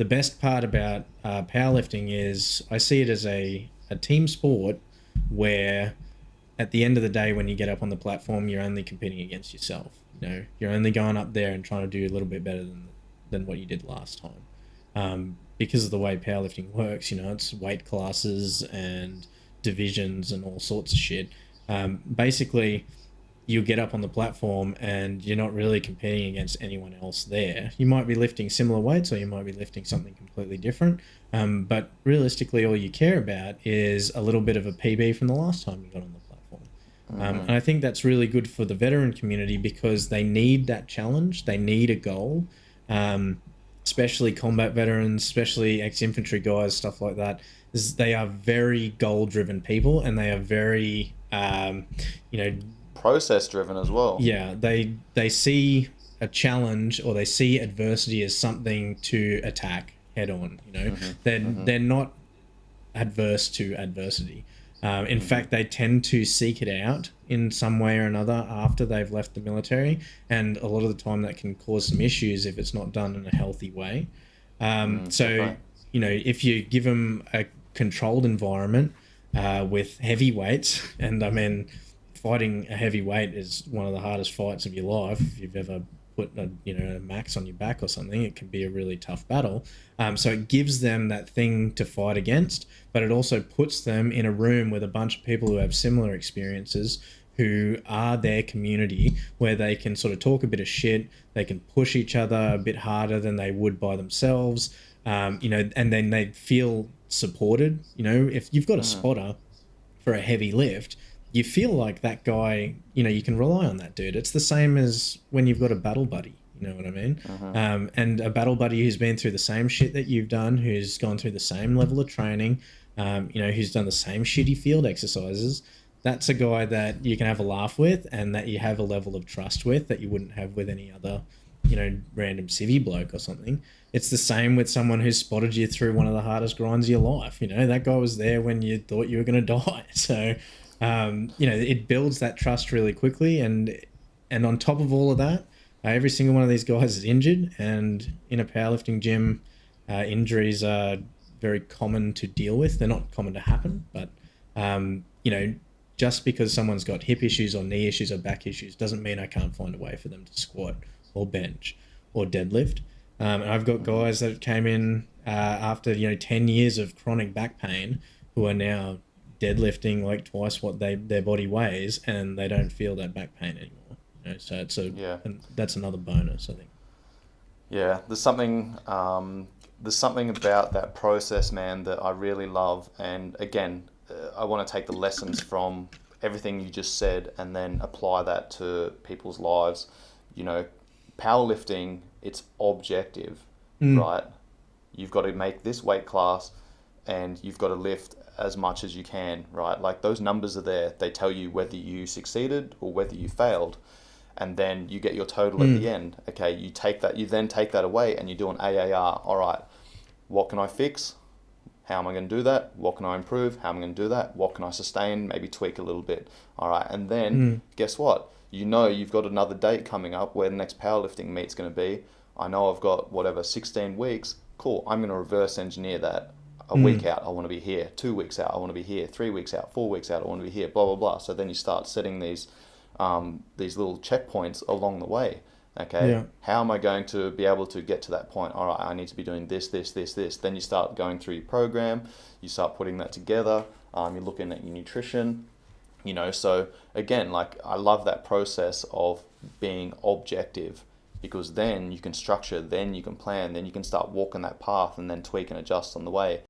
the best part about powerlifting is I see it as a team sport where at the end of the day, when you get up on the platform, you're only competing against yourself. You're only going up there and trying to do a little bit better than what you did last time. Because of the way powerlifting works, it's weight classes and divisions and all sorts of shit. Basically, you get up on the platform and you're not really competing against anyone else there. You might be lifting similar weights or you might be lifting something completely different. But realistically, all you care about is a little bit of a PB from the last time you got on the platform. And I think that's really good for the veteran community because they need that challenge. They need a goal, especially combat veterans, especially ex-infantry guys, stuff like that. They are very goal-driven people and they are very, Process driven as well. yeah, they see a challenge or they see adversity as something to attack head on. They're not adverse to adversity. In fact, they tend to seek it out in some way or another after they've left the military, and a lot of the time that can cause some issues if it's not done in a healthy way. So, Definitely. if you give them a controlled environment with heavy weights, and I mean, fighting a heavy weight is one of the hardest fights of your life. If you've ever put a max on your back or something, it can be a really tough battle. So it gives them that thing to fight against, but it also puts them in a room with a bunch of people who have similar experiences, who are their community, where they can sort of talk a bit of shit. They can push each other a bit harder than they would by themselves. And then they feel supported. If you've got a spotter for a heavy lift, you feel like that guy, you can rely on that dude. It's the same as when you've got a battle buddy, you know what I mean? And a battle buddy who's been through the same shit that you've done, who's gone through the same level of training, who's done the same shitty field exercises. That's a guy that you can have a laugh with and that you have a level of trust with that you wouldn't have with any other, random civvy bloke or something. It's the same with someone who's spotted you through one of the hardest grinds of your life. That guy was there when you thought you were going to die. So, it builds that trust really quickly. And on top of all of that, every single one of these guys is injured. And in a powerlifting gym, injuries are very common to deal with. They're not common to happen, but, just because someone's got hip issues or knee issues or back issues doesn't mean I can't find a way for them to squat or bench or deadlift. And I've got guys that came in after 10 years of chronic back pain who are now deadlifting like twice what their body weighs, and they don't feel that back pain anymore. So Yeah. and that's another bonus, I think. Yeah, there's something about that process, man, that I really love. And again, I want to take the lessons from everything you just said and then apply that to people's lives. You know, Powerlifting, it's objective, right? You've got to make this weight class and you've got to lift as much as you can, right? Like those numbers are there. They tell you whether you succeeded or whether you failed. And then you get your total at the end. Okay, you then take that away and you do an AAR. All right, what can I fix? How am I going to do that? What can I improve? How am I going to do that? What can I sustain? Maybe tweak a little bit. All right, and then guess what? You've got another date coming up where the next powerlifting meet's going to be. I know I've got 16 weeks. Cool, I'm going to reverse engineer that. A week out, I want to be here. 2 weeks out, I want to be here. 3 weeks out, 4 weeks out, I want to be here. Blah blah blah. So then you start setting these little checkpoints along the way. Okay, Yeah. how am I going to be able to get to that point? All right, I need to be doing this, this, this, this. Then you start going through your program. You start putting that together. You're looking at your nutrition. So again, like I love that process of being objective, because then you can structure, then you can plan, then you can start walking that path and then tweak and adjust on the way.